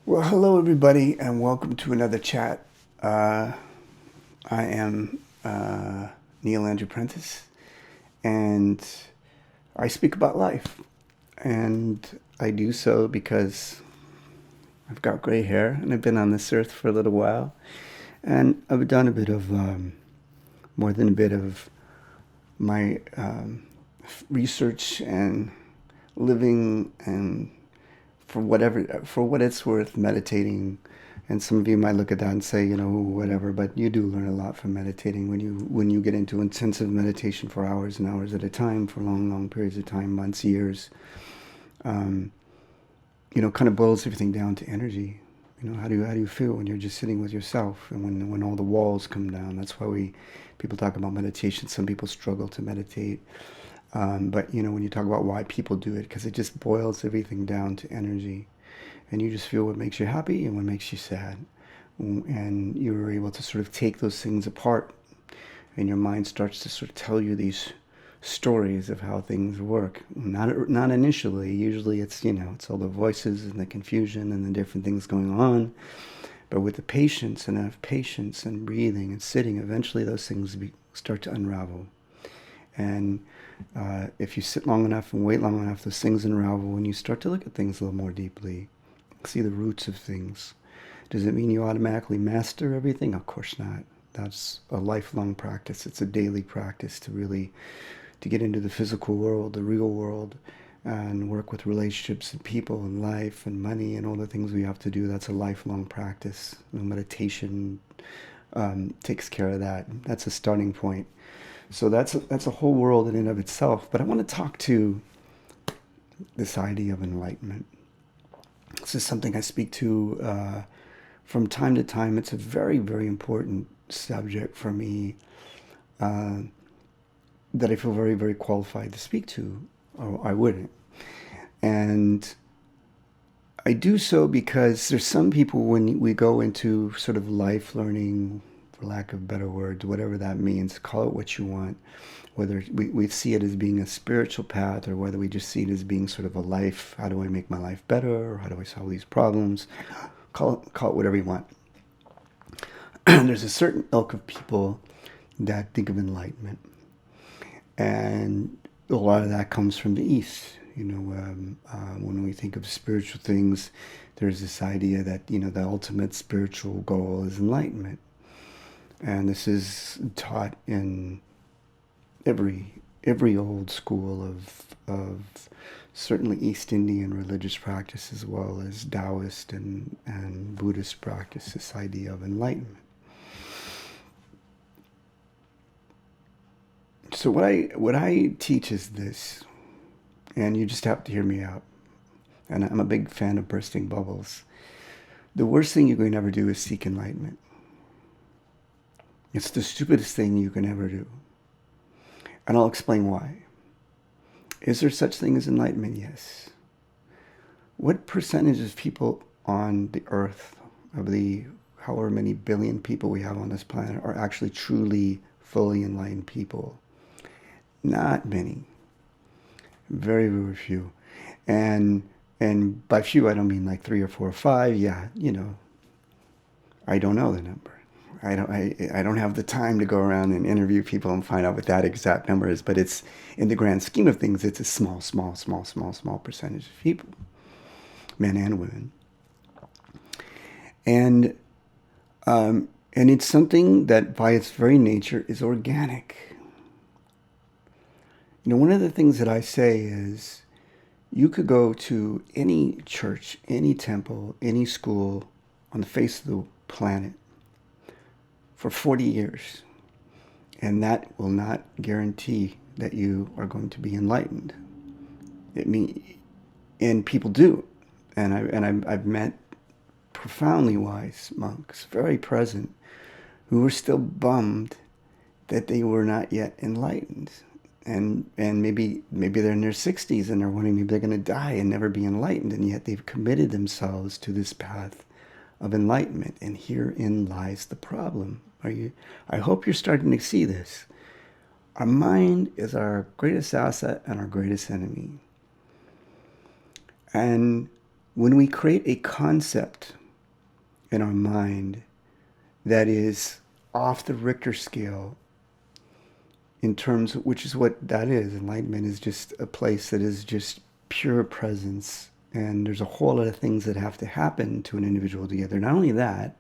Well, hello everybody, and welcome to another chat. I am Neil Andrew Prentice, and I speak about life. And I do so because I've got gray hair, and I've been on this earth for a little while, and I've done a bit of more than a bit of my research and living and for what it's worth, meditating. And some of you might look at that and say, whatever, but you do learn a lot from meditating when you get into intensive meditation for hours and hours at a time, for long periods of time, months, years. um, Kind of boils everything down to energy. How do you feel when you're just sitting with yourself, and when all the walls come down? That's why we people talk about meditation. Some people struggle to meditate. But when you talk about why people do it, because it just boils everything down to energy, and you just feel what makes you happy and what makes you sad, and you're able to sort of take those things apart, and your mind starts to sort of tell you these stories of how things work. Not initially. Usually, it's all the voices and the confusion and the different things going on. But with the patience and enough patience and breathing and sitting, eventually those things start to unravel. And if you sit long enough and wait long enough, those things unravel, and you start to look at things a little more deeply, see the roots of things. Does it mean you automatically master everything? Of course not. That's a lifelong practice. It's a daily practice to get into the physical world, the real world, and work with relationships and people and life and money and all the things we have to do. That's a lifelong practice. Meditation takes care of that. That's a starting point. So that's a whole world in and of itself. But I want to talk to this idea of enlightenment. This is something I speak to from time to time. It's a very, very important subject for me, that I feel very, very qualified to speak to, or I wouldn't. And I do so because there's some people, when we go into sort of life learning, for lack of better words, whatever that means, call it what you want, whether we see it as being a spiritual path, or whether we just see it as being sort of a life, how do I make my life better, or how do I solve these problems, call it whatever you want. There's a certain ilk of people that think of enlightenment, and a lot of that comes from the East. When we think of spiritual things, there's this idea that the ultimate spiritual goal is enlightenment, and this is taught in every old school of certainly East Indian religious practice, as well as Taoist and Buddhist practice. This idea of enlightenment. So what I teach is this, and you just have to hear me out. And I'm a big fan of bursting bubbles. The worst thing you can ever do is seek enlightenment. It's the stupidest thing you can ever do. And I'll explain why. Is there such thing as enlightenment? Yes. What percentage of people on the earth, of the however many billion people we have on this planet, are actually truly fully enlightened people? Not many. Very, very few. And by few, I don't mean like 3 or 4 or 5. Yeah, I don't know the number. I don't have the time to go around and interview people and find out what that exact number is. But it's, in the grand scheme of things, it's a small percentage of people, men and women. And it's something that, by its very nature, is organic. One of the things that I say is, you could go to any church, any temple, any school on the face of the planet for 40 years, and that will not guarantee that you are going to be enlightened. And people do, and I've met profoundly wise monks, very present, who were still bummed that they were not yet enlightened. And maybe they're in their 60s and they're wondering, maybe they're going to die and never be enlightened, and yet they've committed themselves to this path of enlightenment. And herein lies the problem. I hope you're starting to see this. Our mind is our greatest asset and our greatest enemy. And when we create a concept in our mind that is off the Richter scale in terms of, which is what that is. Enlightenment is just a place that is just pure presence. And there's a whole lot of things that have to happen to an individual to get there. Not only that,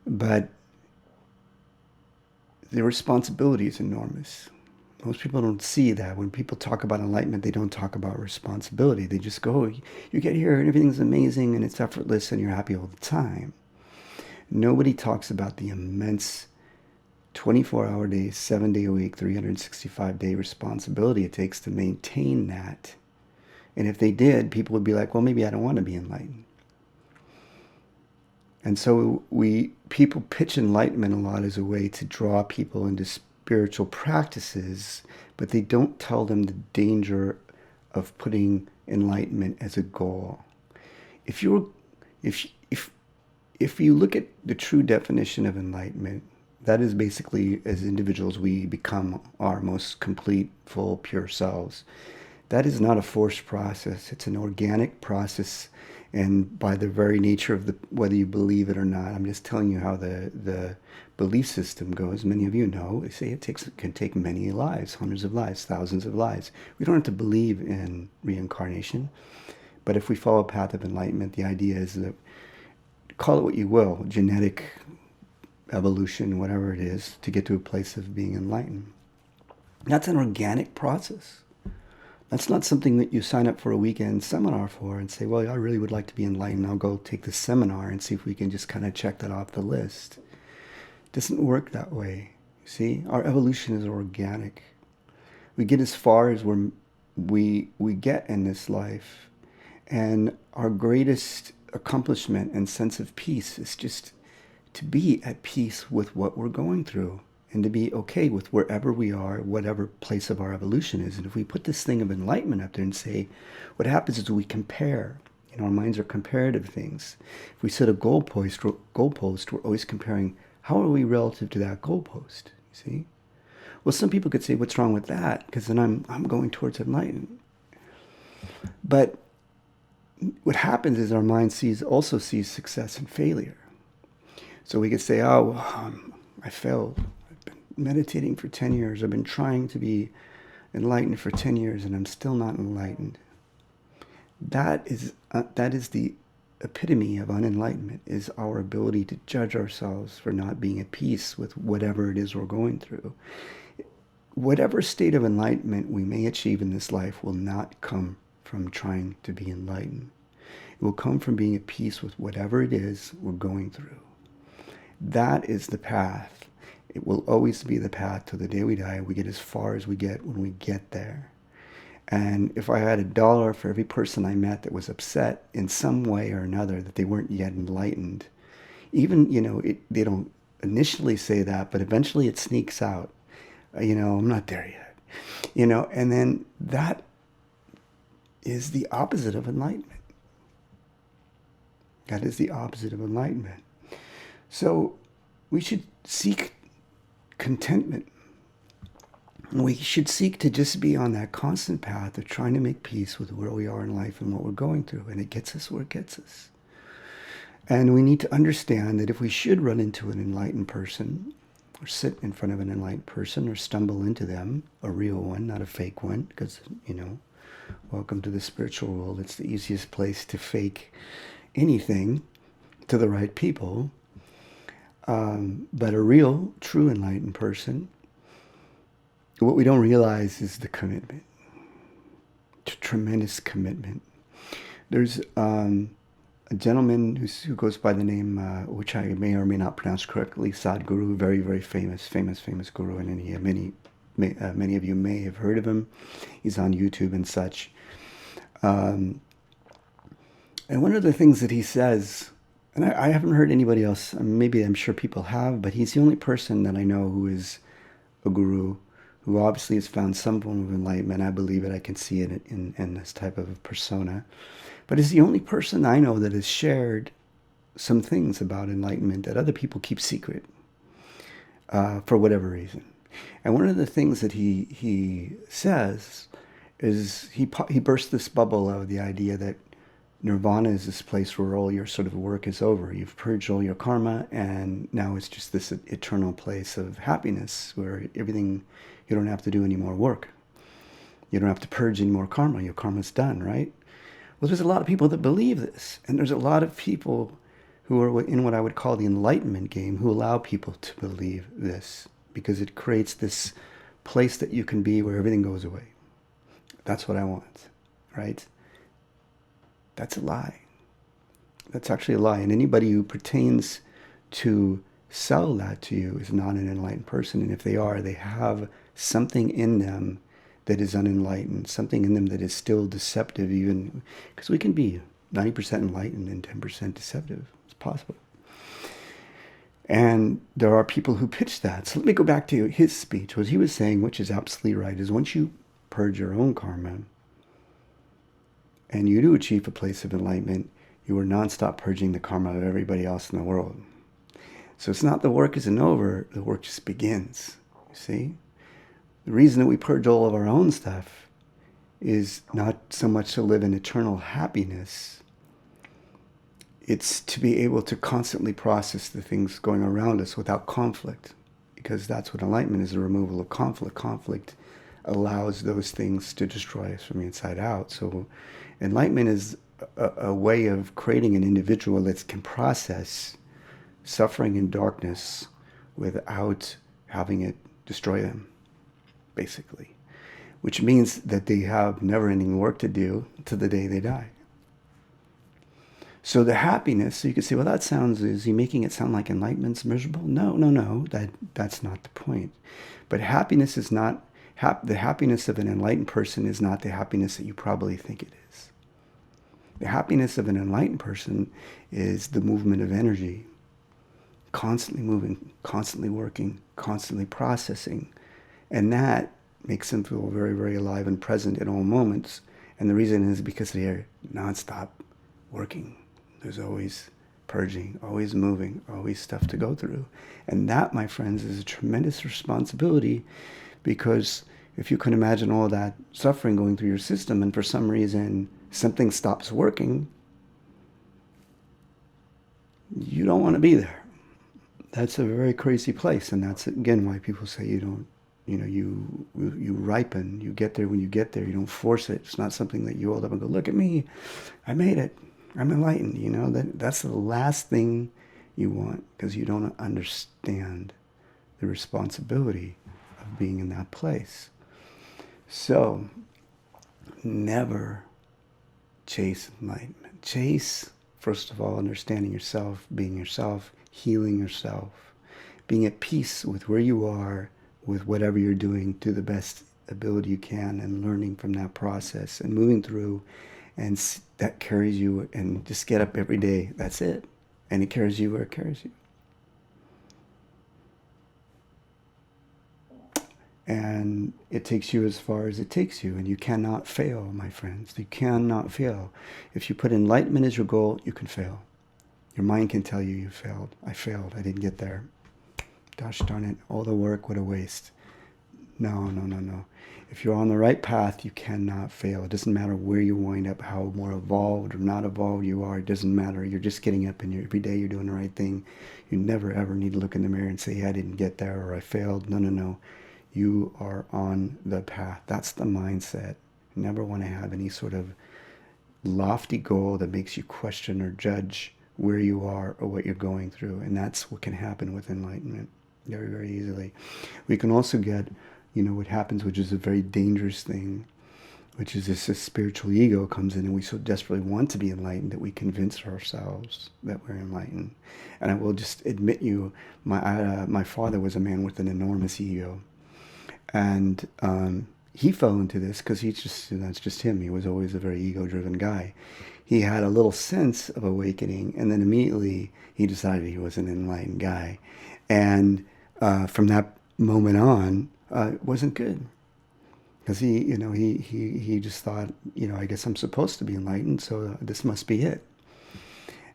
but the responsibility is enormous. Most people don't see that. When people talk about enlightenment, they don't talk about responsibility. They just go, you get here and everything's amazing and it's effortless and you're happy all the time. Nobody talks about the immense 24-hour day, 7-day a week, 365-day responsibility it takes to maintain that. And if they did, people would be like, well, maybe I don't want to be enlightened. And so people pitch enlightenment a lot as a way to draw people into spiritual practices, but they don't tell them the danger of putting enlightenment as a goal. If you look at the true definition of enlightenment, that is basically, as individuals, we become our most complete, full, pure selves. That is not a forced process. It's an organic process. And by the very nature of whether you believe it or not, I'm just telling you how the belief system goes. Many of you know, they say it can take many lives, hundreds of lives, thousands of lives. We don't have to believe in reincarnation. But if we follow a path of enlightenment, the idea is that, call it what you will, genetic evolution, whatever it is, to get to a place of being enlightened. That's an organic process. That's not something that you sign up for a weekend seminar for and say, well, I really would like to be enlightened. I'll go take the seminar and see if we can just kind of check that off the list. It doesn't work that way. You see, our evolution is organic. We get as far as we get in this life. And our greatest accomplishment and sense of peace is just to be at peace with what we're going through and to be okay with wherever we are, whatever place of our evolution is. And if we put this thing of enlightenment up there and say, what happens is we compare. Our minds are comparative things. If we set a goalpost, we're always comparing, how are we relative to that goalpost? You see? Well, some people could say, what's wrong with that? Because then I'm going towards enlightenment. But what happens is our mind also sees success and failure. So we could say, I failed. I've been meditating for 10 years. I've been trying to be enlightened for 10 years and I'm still not enlightened. That is the epitome of unenlightenment, is our ability to judge ourselves for not being at peace with whatever it is we're going through. Whatever state of enlightenment we may achieve in this life will not come from trying to be enlightened. It will come from being at peace with whatever it is we're going through. That is the path. It will always be the path till the day we die. We get as far as we get when we get there. And if I had $1 for every person I met that was upset in some way or another that they weren't yet enlightened, even, they don't initially say that, but eventually it sneaks out. I'm not there yet. And then that is the opposite of enlightenment. That is the opposite of enlightenment. So we should seek contentment. We should seek to just be on that constant path of trying to make peace with where we are in life and what we're going through. And it gets us where it gets us. And we need to understand that if we should run into an enlightened person, or sit in front of an enlightened person, or stumble into them, a real one, not a fake one, because, welcome to the spiritual world. It's the easiest place to fake anything to the right people. But a real, true enlightened person, what we don't realize is the commitment. Tremendous commitment. There's a gentleman who goes by the name, which I may or may not pronounce correctly, Sadhguru, very, very famous guru, and many of you may have heard of him. He's on YouTube and such. And one of the things that he says, and I haven't heard anybody else, maybe I'm sure people have, but he's the only person that I know who is a guru, who obviously has found some form of enlightenment. I believe it. I can see it in this type of a persona. But he's the only person I know that has shared some things about enlightenment that other people keep secret for whatever reason. And one of the things that he says is he burst this bubble of the idea that Nirvana is this place where all your sort of work is over. You've purged all your karma, and now it's just this eternal place of happiness where everything, you don't have to do any more work. You don't have to purge any more karma. Your karma's done, right? Well, there's a lot of people that believe this, and there's a lot of people who are in what I would call the Enlightenment game who allow people to believe this because it creates this place that you can be where everything goes away. That's what I want, right? That's a lie. That's actually a lie. And anybody who pertains to sell that to you is not an enlightened person. And if they are, they have something in them that is unenlightened, something in them that is still deceptive, even because we can be 90% enlightened and 10% deceptive. It's possible. And there are people who pitch that. So let me go back to his speech. What he was saying, which is absolutely right, is once you purge your own karma and you do achieve a place of enlightenment, you are nonstop purging the karma of everybody else in the world. So it's not the work isn't over, the work just begins. You see? The reason that we purge all of our own stuff is not so much to live in eternal happiness. It's to be able to constantly process the things going around us without conflict. Because that's what enlightenment is, the removal of conflict. Conflict allows those things to destroy us from the inside out. So enlightenment is a way of creating an individual that can process suffering and darkness without having it destroy them, basically. Which means that they have never-ending work to do to the day they die. So the happiness, so you could say, well, that sounds, is he making it sound like enlightenment's miserable? No, that's not the point. But happiness is not, the happiness of an enlightened person is not the happiness that you probably think it is. The happiness of an enlightened person is the movement of energy, constantly moving, constantly working, constantly processing. And that makes them feel very, very alive and present in all moments. And the reason is because they're nonstop working. There's always purging, always moving, always stuff to go through. And that, my friends, is a tremendous responsibility, because if you can imagine all that suffering going through your system and for some reason something stops working, you don't want to be there. That's a very crazy place. And that's, again, why people say you don't, you ripen, you get there when you get there. You don't force it. It's not something that you hold up and go, look at me, I made it. I'm enlightened. That's the last thing you want, because you don't understand the responsibility of being in that place. So, never chase enlightenment. Chase, first of all, understanding yourself, being yourself, healing yourself, being at peace with where you are, with whatever you're doing to the best ability you can, and learning from that process and moving through. And that carries you, and just get up every day. That's it. And it carries you where it carries you. And it takes you as far as it takes you. And you cannot fail, my friends. You cannot fail. If you put enlightenment as your goal, you can fail. Your mind can tell you failed. I failed. I didn't get there. Gosh darn it. All the work, what a waste. No. If you're on the right path, you cannot fail. It doesn't matter where you wind up, how more evolved or not evolved you are. It doesn't matter. You're just getting up, and every day you're doing the right thing. You never, ever need to look in the mirror and say, yeah, I didn't get there, or I failed. No. You are on the path. That's the mindset. You never want to have any sort of lofty goal that makes you question or judge where you are or what you're going through. And that's what can happen with enlightenment very, very easily. We can also get, what happens, which is a very dangerous thing, which is this spiritual ego comes in, and we so desperately want to be enlightened that we convince ourselves that we're enlightened. And I will just admit my father was a man with an enormous ego. And he fell into this because that's just him. He was always a very ego-driven guy. He had a little sense of awakening, and then immediately he decided he was an enlightened guy. And from that moment on, it wasn't good, because he just thought, I guess I'm supposed to be enlightened, so this must be it.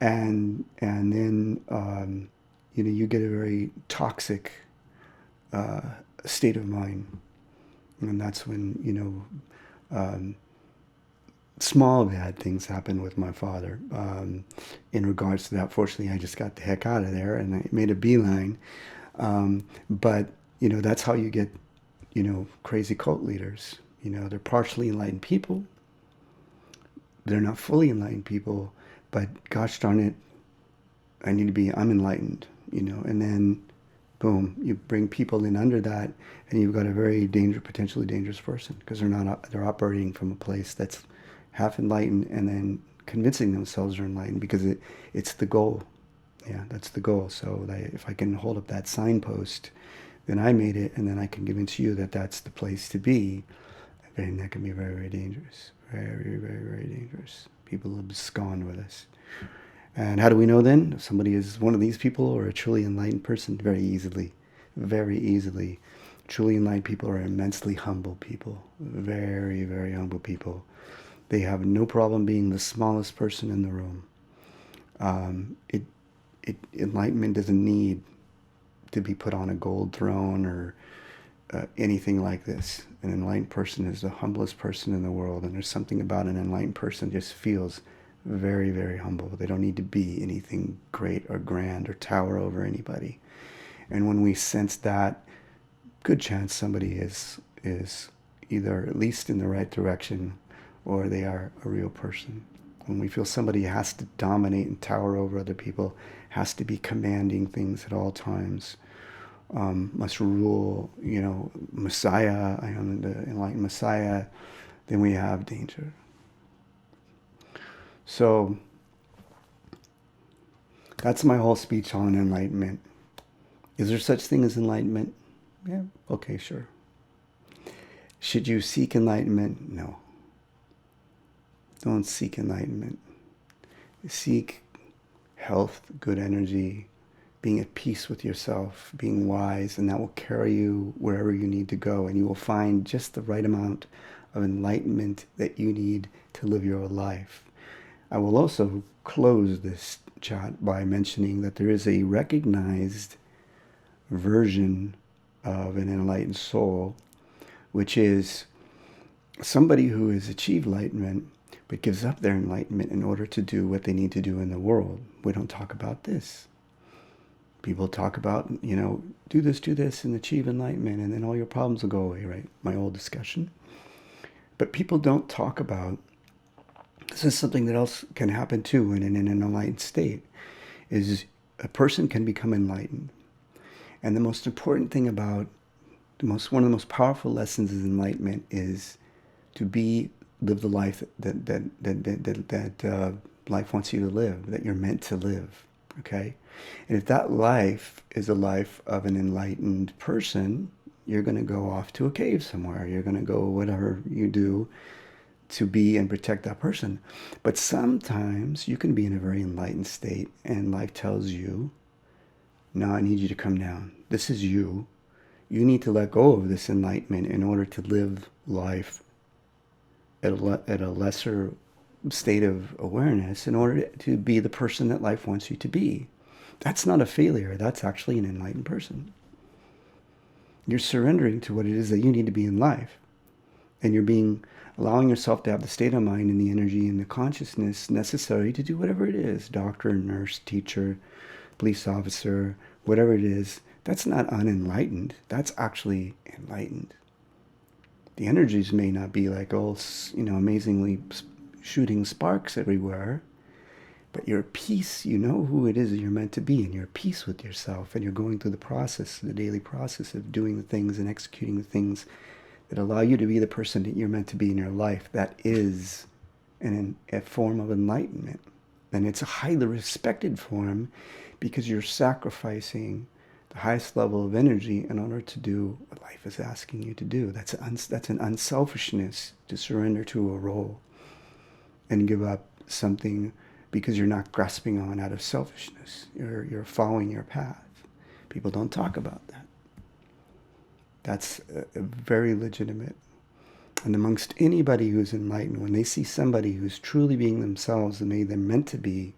And then you get a very toxic state of mind, and that's when small bad things happened with my father. In regards to that, fortunately, I just got the heck out of there and I made a beeline. But, that's how you get, crazy cult leaders. They're partially enlightened people. They're not fully enlightened people, but gosh darn it, I'm enlightened, and then boom, you bring people in under that, and you've got a very potentially dangerous person because they're operating from a place that's half enlightened and then convincing themselves they're enlightened because it's the goal. Yeah, that's the goal. So if I can hold up that signpost, then I made it, and then I can convince you that that's the place to be. And that can be very, very dangerous. Very, very, very dangerous. People abscond with us. And how do we know then if somebody is one of these people or a truly enlightened person? Very easily. Very easily. Truly enlightened people are immensely humble people. Very, very humble people. They have no problem being the smallest person in the room. Enlightenment doesn't need to be put on a gold throne or anything like this. An enlightened person is the humblest person in the world, and there's something about an enlightened person just feels very, very humble. They don't need to be anything great or grand or tower over anybody. And when we sense that, good chance somebody is either at least in the right direction or they are a real person. When we feel somebody has to dominate and tower over other people, has to be commanding things at all times, must rule, Messiah, I am the enlightened Messiah, then we have danger. So that's my whole speech on enlightenment. Is there such thing as enlightenment? Yeah, okay, sure. Should you seek enlightenment? No. Don't seek enlightenment. Seek health, good energy, being at peace with yourself, being wise, and that will carry you wherever you need to go, and you will find just the right amount of enlightenment that you need to live your life. I will also close this chat by mentioning that there is a recognized version of an enlightened soul, which is somebody who has achieved enlightenment but gives up their enlightenment in order to do what they need to do in the world. We don't talk about this. People talk about, do this and achieve enlightenment and then all your problems will go away, right? My old discussion. But people don't talk about, this is something that else can happen too in an enlightened state, is a person can become enlightened. And the most important thing about, one of the most powerful lessons of enlightenment is to live the life that life wants you to live, that you're meant to live, okay? And if that life is a life of an enlightened person, you're going to go off to a cave somewhere. You're going to go whatever you do to be and protect that person. But sometimes you can be in a very enlightened state and life tells you, no, I need you to come down. This is you. You need to let go of this enlightenment in order to live life at a lesser state of awareness in order to be the person that life wants you to be. That's not a failure. That's actually an enlightened person. You're surrendering to what it is that you need to be in life. And you're allowing yourself to have the state of mind and the energy and the consciousness necessary to do whatever it is. Doctor, nurse, teacher, police officer, whatever it is. That's not unenlightened. That's actually enlightened. The energies may not be like all, amazingly shooting sparks everywhere, but you're at peace. You know who it is that you're meant to be, and you're at peace with yourself, and you're going through the daily process of doing the things and executing the things that allow you to be the person that you're meant to be in your life. That is a form of enlightenment. And it's a highly respected form because you're sacrificing the highest level of energy in order to do what life is asking you to do. That's an unselfishness to surrender to a role and give up something because you're not grasping on out of selfishness. You're following your path. People don't talk about that. That's a very legitimate. And amongst anybody who's enlightened, when they see somebody who's truly being themselves the way they're meant to be,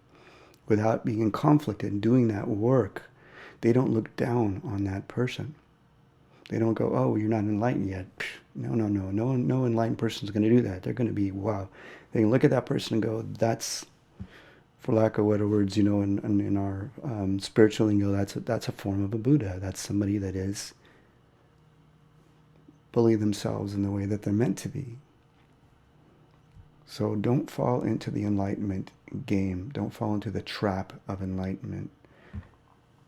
without being in conflict and doing that work, they don't look down on that person. They don't go, oh, you're not enlightened yet. No, no, no. No enlightened person is going to do that. They're going to be, wow. They can look at that person and go, that's, for lack of better words, in our spiritual lingo, that's a form of a Buddha. That's somebody that is fully themselves in the way that they're meant to be. So don't fall into the enlightenment game. Don't fall into the trap of enlightenment.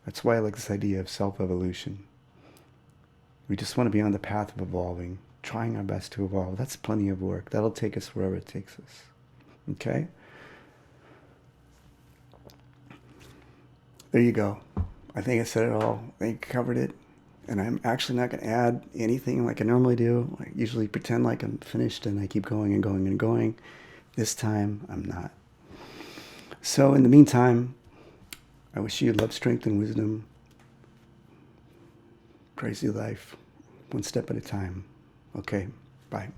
That's why I like this idea of self-evolution. We just want to be on the path of evolving, trying our best to evolve. That's plenty of work. That'll take us wherever it takes us. Okay? There you go. I think I said it all. I think I covered it. And I'm actually not going to add anything like I normally do. I usually pretend like I'm finished and I keep going and going and going. This time, I'm not. So in the meantime, I wish you love, strength, and wisdom. Crazy life, one step at a time. Okay, bye.